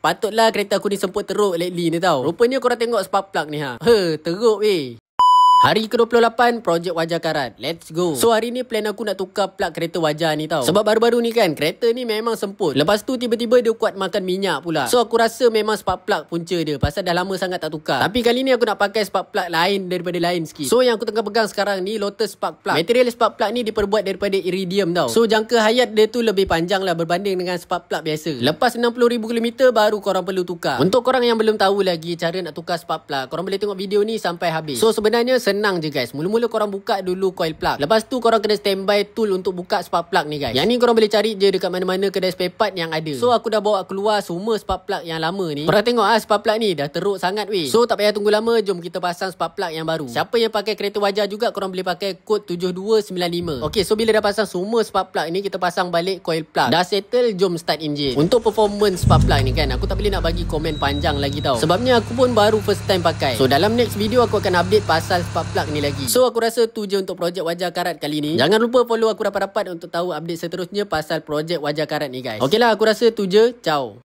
Patutlah kereta aku ni semput teruk lately ni tau. Rupanya korang tengok spark plug ni ha. Teruk weh. Hari ke-28 projek wajah karat. Let's go. So hari ni plan aku nak tukar plug kereta wajah ni tau. Sebab baru-baru ni kan kereta ni memang semput. Lepas tu tiba-tiba dia kuat makan minyak pula. So aku rasa memang spark plug punca dia. Pasal dah lama sangat tak tukar. Tapi kali ni aku nak pakai spark plug lain daripada lain sikit. So yang aku tengah pegang sekarang ni Lotus spark plug. Material spark plug ni diperbuat daripada iridium tau. So jangka hayat dia tu lebih panjang lah berbanding dengan spark plug biasa. Lepas 60,000 km baru korang perlu tukar. Untuk korang yang belum tahu lagi cara nak tukar spark plug, korang boleh tengok video ni sampai habis. So sebenarnya senang je guys. Mula-mula korang buka dulu coil plug. Lepas tu korang kena standby tool untuk buka spark plug ni guys. Yang ni korang boleh cari je dekat mana-mana kedai spare part yang ada. So aku dah bawa keluar semua spark plug yang lama ni. Korang tengok spark plug ni dah teruk sangat weh. So tak payah tunggu lama, jom kita pasang spark plug yang baru. Siapa yang pakai kereta wajah juga korang boleh pakai kod 7295. Okay, so bila dah pasang semua spark plug ni, kita pasang balik coil plug. Dah settle, jom start engine. Untuk performance spark plug ni kan, aku tak boleh nak bagi komen panjang lagi tau. Sebabnya aku pun baru first time pakai. So dalam next video aku akan update pasal spark plug ni lagi. So aku rasa tu je untuk projek wajah karat kali ni. Jangan lupa follow aku rapat-rapat untuk tahu update seterusnya pasal projek wajah karat ni guys. Okey lah, aku rasa tu je. Ciao.